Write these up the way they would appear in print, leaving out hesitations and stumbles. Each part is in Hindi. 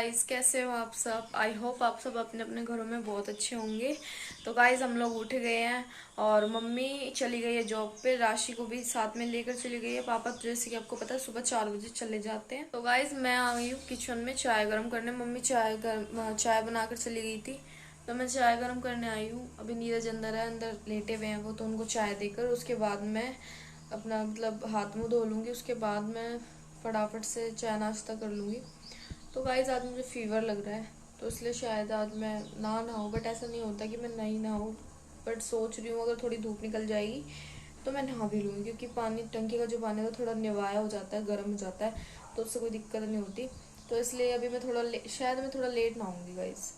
गाइस, कैसे हो आप सब। आई होप आप सब अपने अपने घरों में बहुत अच्छे होंगे। तो गाइस, हम लोग उठ गए हैं और मम्मी चली गई है जॉब पे, राशि को भी साथ में लेकर चली गई है। पापा तो जैसे कि आपको पता है सुबह 4 बजे चले जाते हैं। तो गाइस, मैं आ गई हूँ किचन में चाय गर्म करने। मम्मी चाय बनाकर चली गई थी, तो मैं चाय गर्म करने आई हूँ। अभी नीरज अंदर है, अंदर लेटे हुए हैं वो, तो उनको चाय देकर उसके बाद मैं अपना मतलब हाथ मुंह धो लूँगी। उसके बाद मैं फटाफट से चाय नाश्ता कर लूँगी। तो गाइज, आज मुझे फीवर लग रहा है, तो इसलिए शायद आज मैं ना नहाऊँ। बट ऐसा नहीं होता कि मैं नहीं नहाऊँ, बट सोच रही हूँ अगर थोड़ी धूप निकल जाएगी तो मैं नहा भी लूँगी, क्योंकि पानी टंकी का जो पानी है थोड़ा निवाया हो जाता है, गर्म हो जाता है, तो उससे कोई दिक्कत नहीं होती। तो इसलिए अभी मैं शायद मैं थोड़ा लेट नहाऊँगी गाइज।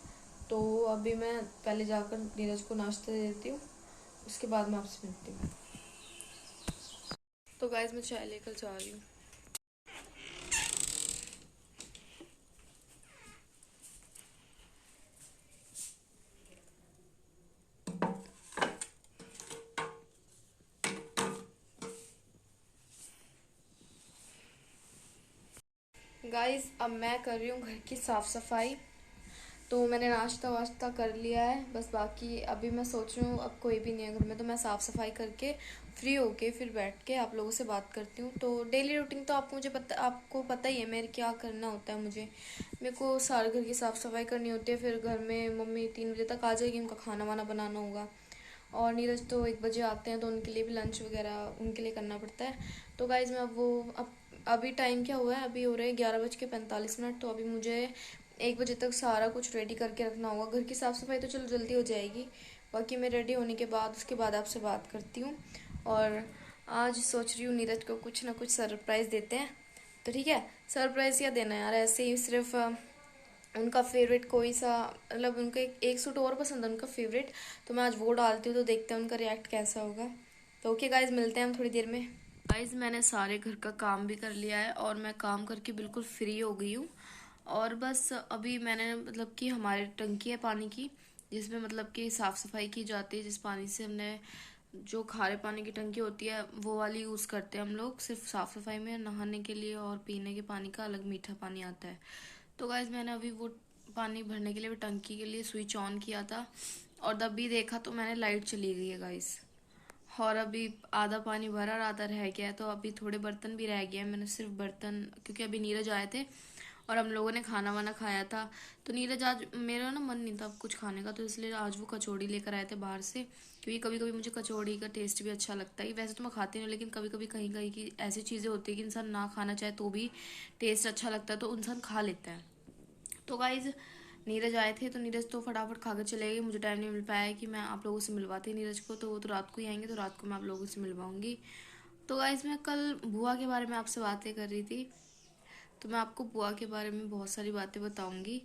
तो अभी मैं पहले जाकर नीरज को नाश्ता दे देती हूँ, उसके बाद मैं आपसे मिलती हूँ। तो गाइज, मैं चाय लेकर जा रही हूँ। गाइस, अब मैं कर रही हूँ घर की साफ सफाई। तो मैंने नाश्ता वाश्ता कर लिया है, बस बाकी अभी मैं सोच रही हूँ अब कोई भी नहीं है घर में, तो मैं साफ़ सफाई करके फ्री होके फिर बैठ के आप लोगों से बात करती हूँ। तो डेली रूटीन तो आपको पता ही है मेरे क्या करना होता है। मेरे को सारे घर की साफ़ सफाई करनी होती है, फिर घर में मम्मी 3 बजे तक आ जाएगी, उनका खाना वाना बनाना होगा। और नीरज तो 1 बजे आते हैं, तो उनके लिए भी लंच वगैरह उनके लिए करना पड़ता है। तो गाइज, मैं अब अभी टाइम क्या हुआ है, अभी हो रहे हैं 11:45। तो अभी मुझे 1 बजे तक सारा कुछ रेडी करके रखना होगा। घर की साफ़ सफाई तो चलो जल्दी हो जाएगी, बाकी मैं रेडी होने के बाद उसके बाद आपसे बात करती हूँ। और आज सोच रही हूँ नीरज को कुछ ना कुछ सरप्राइज़ देते हैं। तो ठीक है, सरप्राइज़ क्या देना है यार, ऐसे ही सिर्फ उनका फेवरेट कोई सा, मतलब उनका एक सूट और पसंद है उनका फेवरेट, तो मैं आज वो डालती हूँ, तो देखते हैं उनका रिएक्ट कैसा होगा। तो ओके गाइज, मिलते हैं हम थोड़ी देर में। गाइज, मैंने सारे घर का काम भी कर लिया है और मैं काम करके बिल्कुल फ्री हो गई हूँ। और बस अभी मैंने मतलब कि हमारी टंकी है पानी की, जिसमें मतलब कि साफ़ सफाई की जाती है, जिस पानी से हमने जो खारे पानी की टंकी होती है वो वाली यूज़ करते हैं हम लोग सिर्फ साफ़ सफाई में, नहाने के लिए और पीने के पानी का अलग मीठा पानी आता है। तो गाइज, मैंने अभी वो पानी भरने के लिए वो टंकी के लिए स्विच ऑन किया था, और तब भी देखा तो मैंने लाइट चली गई है गाइज। और अभी आधा पानी भरा और आधा रह गया है, तो अभी थोड़े बर्तन भी रह गए हैं। मैंने सिर्फ बर्तन, क्योंकि अभी नीरज आए थे और हम लोगों ने खाना वाना खाया था, तो नीरज आज मेरा ना मन नहीं था कुछ खाने का, तो इसलिए आज वो कचौड़ी लेकर आए थे बाहर से। क्योंकि कभी कभी मुझे कचौड़ी का टेस्ट भी अच्छा लगता है, वैसे तो मैं खाती नहीं हूँ, लेकिन कभी कभी कहीं कहीं की ऐसी चीज़ें होती है कि इंसान ना खाना चाहे तो भी टेस्ट अच्छा लगता है, तो इंसान खा लेता है। तो गाइज, नीरज आए थे, तो नीरज तो फटाफट खा के चले गए, मुझे टाइम नहीं मिल पाया कि मैं आप लोगों से मिलवाती नीरज को, तो वो तो रात को ही आएंगे, तो रात को मैं आप लोगों से मिलवाऊंगी। तो गाइज, मैं कल बुआ के बारे में आपसे बातें कर रही थी, तो मैं आपको बुआ के बारे में बहुत सारी बातें बताऊंगी,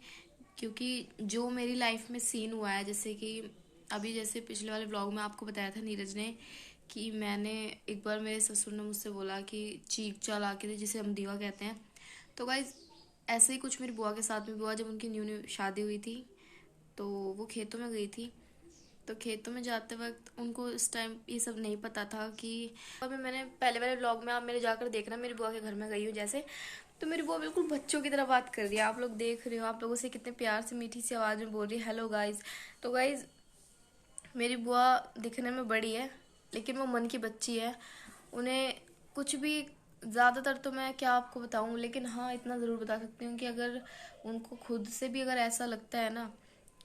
क्योंकि जो मेरी लाइफ में सीन हुआ है, जैसे कि अभी जैसे पिछले वाले व्लॉग में आपको बताया था नीरज ने कि मैंने एक बार मेरे ससुर ने मुझसे बोला कि चीख चाल आके थे, जिसे हम दीवा कहते हैं। तो गाइज, ऐसे ही कुछ मेरी बुआ के साथ में भी हुआ। जब उनकी न्यू न्यू शादी हुई थी, तो वो खेतों में गई थी, तो खेतों में जाते वक्त उनको इस टाइम ये सब नहीं पता था कि अभी मैंने पहले वाले व्लॉग में आप मेरे जाकर देखना, मेरी बुआ के घर में गई हूँ जैसे, तो मेरी बुआ बिल्कुल बच्चों की तरह बात कर रही है। आप लोग देख रहे हो, आप लोगों से कितने प्यार से मीठी सी आवाज़ में बोल रही है, हेलो गाइज। तो गाइज, मेरी बुआ दिखने में बड़ी है, लेकिन वो मन की बच्ची है। उन्हें कुछ भी, ज़्यादातर तो मैं क्या आपको बताऊं, लेकिन हाँ इतना ज़रूर बता सकती हूँ कि अगर उनको खुद से भी अगर ऐसा लगता है ना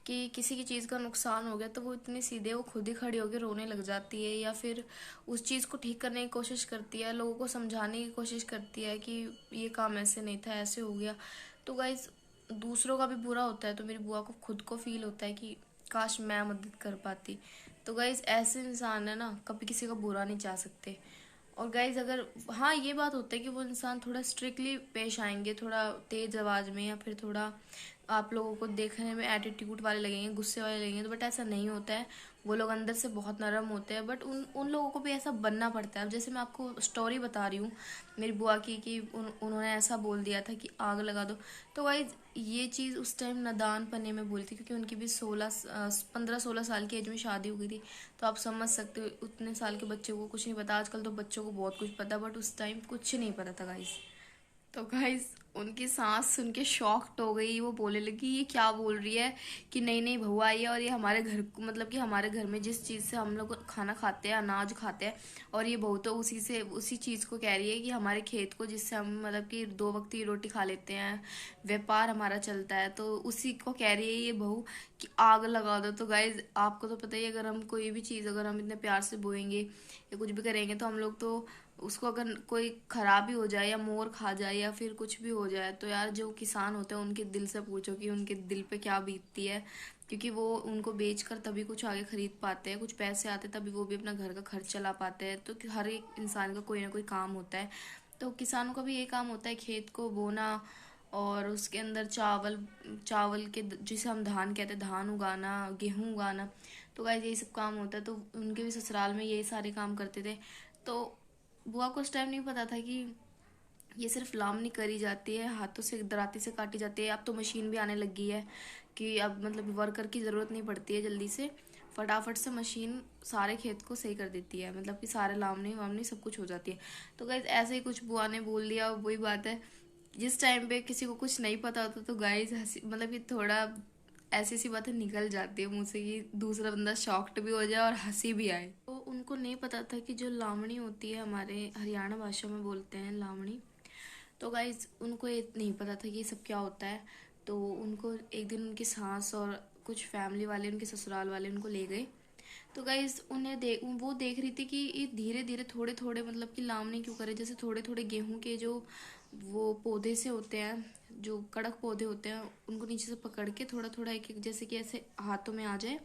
कि किसी की चीज़ का नुकसान हो गया, तो वो इतनी सीधे वो खुद ही खड़ी होकर रोने लग जाती है, या फिर उस चीज़ को ठीक करने की कोशिश करती है, लोगों को समझाने की कोशिश करती है कि ये काम ऐसे नहीं था, ऐसे हो गया। तो गाइज, दूसरों का भी बुरा होता है, तो मेरी बुआ को खुद को फील होता है कि काश मैं मदद कर पाती। तो गाइज, ऐसे इंसान है ना, कभी किसी का बुरा नहीं चाह सकते। और गाइज, अगर हाँ ये बात होता है कि वो इंसान थोड़ा स्ट्रिक्टली पेश आएंगे, थोड़ा तेज आवाज में, या फिर थोड़ा आप लोगों को देखने में एटीट्यूड वाले लगेंगे, गुस्से वाले लगेंगे, तो बट ऐसा नहीं होता है। वो लोग अंदर से बहुत नरम होते हैं, बट उन उन लोगों को भी ऐसा बनना पड़ता है। अब जैसे मैं आपको स्टोरी बता रही हूँ मेरी बुआ की, कि उन्होंने ऐसा बोल दिया था कि आग लगा दो। तो गाइज, ये चीज़ उस टाइम नादान पने में बोली थी, क्योंकि उनकी भी 15-16 साल की एज में शादी हो गई थी। तो आप समझ सकते हो, उतने साल के बच्चे को कुछ नहीं पता। आजकल तो बच्चों को बहुत कुछ पता, बट उस टाइम कुछ नहीं पता था गाइस। तो गाइस उनकी सांस सुन के शॉक्ड हो गई। वो बोलने लगी ये क्या बोल रही है कि नहीं नहीं बहू आई है और ये हमारे घर को, मतलब कि हमारे घर में जिस चीज़ से हम लोग खाना खाते हैं, अनाज खाते हैं, और ये बहू तो उसी चीज़ को कह रही है कि हमारे खेत को, जिससे हम मतलब कि 2 वक्त की रोटी खा लेते हैं, व्यापार हमारा चलता है, तो उसी को कह रही है ये बहू कि आग लगा दो। तो गाइज आपको तो पता ही है, अगर हम कोई भी चीज़ अगर हम इतने प्यार से बोएंगे या कुछ भी करेंगे तो हम लोग तो उसको अगर कोई खराबी हो जाए या मोर खा जाए या फिर कुछ भी हो जाए तो यार जो किसान होते हैं उनके दिल से पूछो कि उनके दिल पे क्या बीतती है, क्योंकि वो उनको बेचकर तभी कुछ आगे खरीद पाते हैं, कुछ पैसे आते हैं तभी वो भी अपना घर का खर्च चला पाते हैं। तो हर एक इंसान का कोई ना कोई काम होता है, तो किसानों का भी ये काम होता है खेत को बोना और उसके अंदर चावल चावल के जिसे हम धान कहते हैं धान उगाना, गेहूं उगाना। तो गाइस यही सब काम होता है। तो उनके भी ससुराल में यही सारे काम करते थे। तो बुआ को उस टाइम नहीं पता था कि ये सिर्फ लामनी करी जाती है, हाथों से दराती से काटी जाती है। अब तो मशीन भी आने लगी है कि अब मतलब वर्कर की ज़रूरत नहीं पड़ती है, जल्दी से फटाफट से मशीन सारे खेत को सही कर देती है, मतलब कि सारे लामनी वामनी सब कुछ हो जाती है। तो गाइस ऐसे ही कुछ बुआ ने बोल दिया। वही बात है, जिस टाइम पे किसी को कुछ नहीं पता होता तो गाइस हंसी, मतलब कि थोड़ा ऐसी सी बातें निकल जाती है मुंह से कि दूसरा बंदा शॉक्ड भी हो जाए और हंसी भी आए। तो उनको नहीं पता था कि जो लावणी होती है, हमारे हरियाणा भाषा में बोलते हैं लावणी, तो गाइज उनको ये नहीं पता था कि ये सब क्या होता है। तो उनको एक दिन उनकी सास और कुछ फैमिली वाले, उनके ससुराल वाले उनको ले गए। तो गाइज वो देख रही थी कि ये धीरे धीरे थोड़े थोड़े, मतलब कि लावणी क्यों करे, जैसे थोड़े थोड़े गेहूं के जो वो पौधे से होते हैं, जो कड़क पौधे होते हैं, उनको नीचे से पकड़ के थोड़ा थोड़ा एक एक जैसे कि ऐसे हाथों में आ जाए,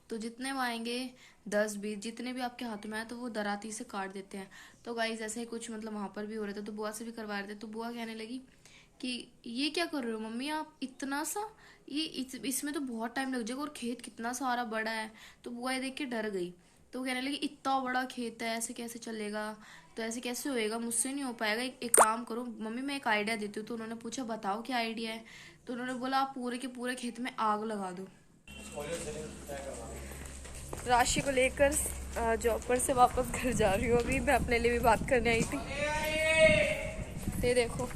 तो जितने वो आएंगे 10-20 जितने भी आपके हाथों में आए तो वो दराती से काट देते हैं। तो गाइज ऐसे ही कुछ मतलब वहां पर भी हो रहे थे, तो बुआ से भी करवा रहे थे। तो बुआ कहने लगी कि ये क्या कर रहे हो मम्मी आप, इतना सा, ये इसमें तो बहुत टाइम लग जाएगा और खेत कितना सारा बड़ा है। तो बुआ ये देख के डर गई। तो वो कहने लगी इतना बड़ा खेत है, ऐसे कैसे चलेगा, तो ऐसे कैसे होएगा, मुझसे नहीं हो पाएगा। एक काम करो मम्मी, मैं एक आइडिया देती हूँ। तो उन्होंने पूछा बताओ क्या आइडिया है। तो उन्होंने बोला आप पूरे के पूरे खेत में आग लगा दो। राशि को लेकर जॉब पर से वापस घर जा रही हूँ। अभी मैं अपने लिए भी बात करने आई थी। ये देखो,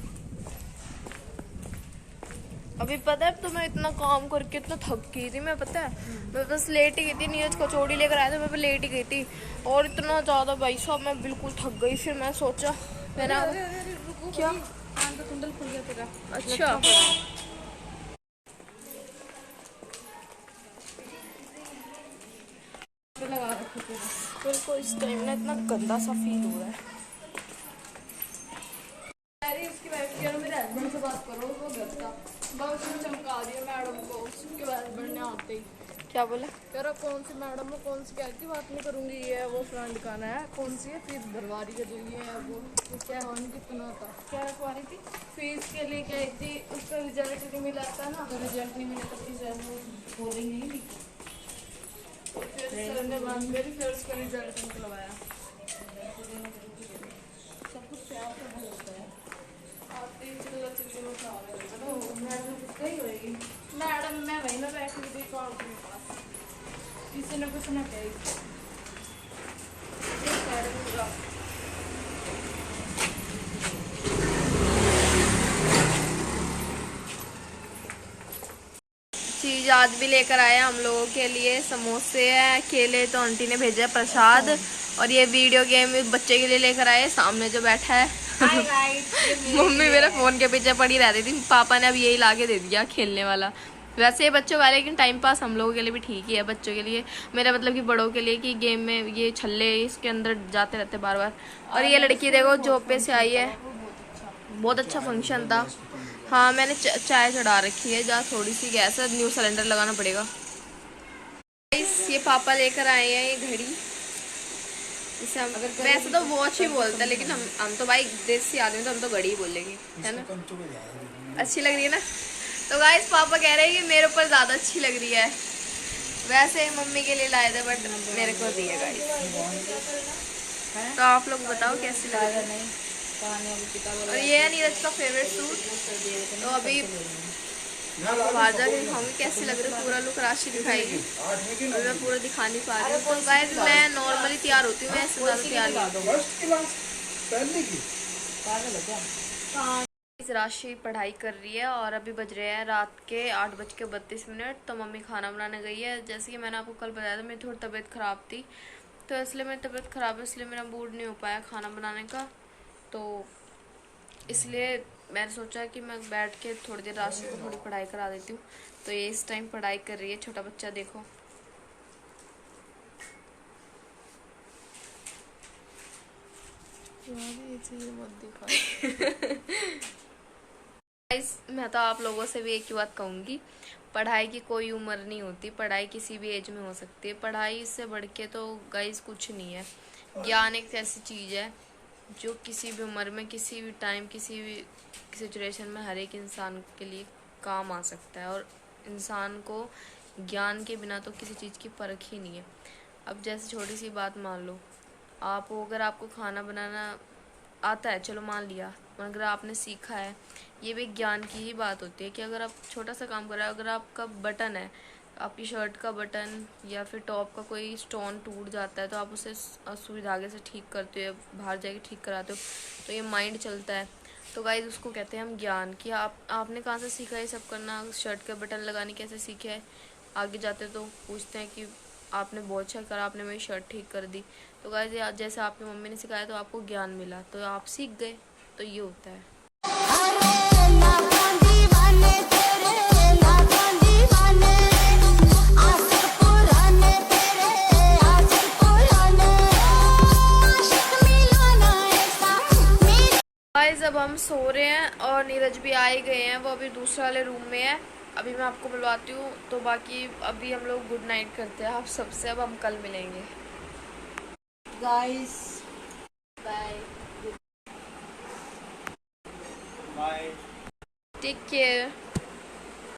अभी पता है तो मैं इतना काम करके इतना थक गई थी। मैं पता है मैं बस लेट ही गई थी, नीरज कचौड़ी लेकर आया था, मैं लेट ही गई थी और इतना ज़्यादा भाई साहब मैं बिल्कुल थक गई। फिर मैं सोचा मैंने क्या कुंडल खुल गया तेरा। अच्छा लगा रखो मेरे को इस टाइम ना इतना गंदा सा फील हो रहा है। अरे उसकी वाइफ कह रहा मेरे हस्बैंड से बात करो, वो घर का बस उसने चमका दिया मैडम को। उसके हस्बैंड ने आते ही क्या बोला, कह रहा कौन सी मैडम है, कौन सी क्या की बात नहीं करूंगी, ये वो फ्रेंड दिखाना है, कौन सी है फीस भरवारी का जो ये है वो क्या होने कितना था, क्या रखवा रही थी फीस के लिए क्या थी, उसका रिजल्ट नहीं मिला था ना, तो रिजल्ट नहीं मिला था फिर हो रही नहीं थी। फिर सर ने बात करी, फिर उसका रिजल्ट निकलवाया। सब कुछ प्यार से होता है। आते ही चिल्ला चिल्ली मचा रहे मैडम कुछ गई होगी, मैडम मैं वहीं ना बैठी हुई थी काउंटर के पास, किसी ने कुछ ना कही। चीज आज भी लेकर आए हम लोगों के लिए, समोसे हैं, केले तो आंटी ने भेजा प्रसाद, और ये वीडियो गेम बच्चे के लिए लेकर आए, सामने जो बैठा है मम्मी मेरे फोन के पीछे पड़ी रहती थी, पापा ने अब यही लाके दे दिया खेलने वाला। वैसे ये बच्चों का, लेकिन टाइम पास हम लोगों के लिए भी ठीक ही है, बच्चों के लिए, मेरा मतलब कि बड़ों के लिए, कि गेम में ये छल्ले इसके अंदर जाते रहते बार बार। और ये लड़की देखो जॉब पे से आई है, बहुत अच्छा फंक्शन था। हाँ मैंने चाय चढ़ा रखी है, जहाँ थोड़ी सी गैस है, न्यू सिलेंडर लगाना पड़ेगा। ये पापा लेकर आए हैं ये घड़ी, इसे हम वैसे तो वॉच ही बोलते हैं, लेकिन हम तो भाई देसी आदमी तो हम तो घड़ी ही बोलेंगे, है ना। अच्छी लग रही है ना। तो गाइस पापा कह रहे हैं कि मेरे ऊपर ज़्यादा अच्छी लग रही है, वैसे मम्मी के लिए लाए थे बट मेरे को दी है गाइस। तो आप लोग बताओ कैसी लग रही है। और ये है नीरज का फेवरेट सूट। तो अभी बाहर जाके दिखाऊंगी कैसे लग रही है, पूरा लुक राशि दिखाएगी और मैं पूरा दिखा नहीं पा रही हूँ। तो गाइस मैं नॉर्मली तैयार होती हूँ, मैं ऐसे ज़्यादा तैयार नहीं होती। गाइस राशि पढ़ाई कर रही है और अभी बज रहे हैं रात के 8:32। तो मम्मी खाना बनाने गई है। जैसे कि मैंने आपको कल बताया था, मेरी थोड़ी तबीयत ख़राब थी, तो इसलिए मेरी तबीयत ख़राब है, इसलिए मेरा मूड नहीं हो पाया खाना बनाने का। तो इसलिए मैंने सोचा कि मैं बैठ के थोड़ी देर राशि को थोड़ी पढ़ाई करा देती हूँ। तो ये इस टाइम पढ़ाई कर रही है, छोटा बच्चा देखो। गाइस मैं तो आप लोगों से भी एक ही बात कहूँगी, पढ़ाई की कोई उम्र नहीं होती, पढ़ाई किसी भी एज में हो सकती है। पढ़ाई से बढ़ के तो गाइस कुछ नहीं है। ज्ञान एक ऐसी चीज़ है जो किसी भी उम्र में, किसी भी टाइम, किसी भी सिचुएशन में हर एक इंसान के लिए काम आ सकता है। और इंसान को ज्ञान के बिना तो किसी चीज़ की परख ही नहीं है। अब जैसे छोटी सी बात मान लो, आप अगर आपको खाना बनाना आता है, चलो मान लिया, अगर आपने सीखा है, ये भी ज्ञान की ही बात होती है कि अगर आप छोटा सा काम कर रहे हो, अगर आपका बटन है, आपकी शर्ट का बटन या फिर टॉप का कोई स्टोन टूट जाता है, तो आप उसे सुई धागे से ठीक करते हो, बाहर जाके ठीक कराते हो, तो ये माइंड चलता है। तो गाइस उसको कहते हैं हम ज्ञान। कि आपने कहाँ से सीखा ये सब करना, शर्ट के बटन लगाने कैसे सीखे है। आगे जाते तो पूछते हैं कि आपने बहुत अच्छा करा, आपने मेरी शर्ट ठीक कर दी। तो गाइस जैसे आपकी मम्मी ने सिखाया तो आपको ज्ञान मिला, तो आप सीख गए। तो ये होता है। गाइस अब हम सो रहे हैं और नीरज भी आ ही गए हैं, वो अभी दूसरे वाले रूम में है। अभी मैं आपको बुलवाती हूँ, तो बाकी अभी हम लोग गुड नाइट करते हैं आप सबसे। अब हम कल मिलेंगे guys, bye, bye, take care.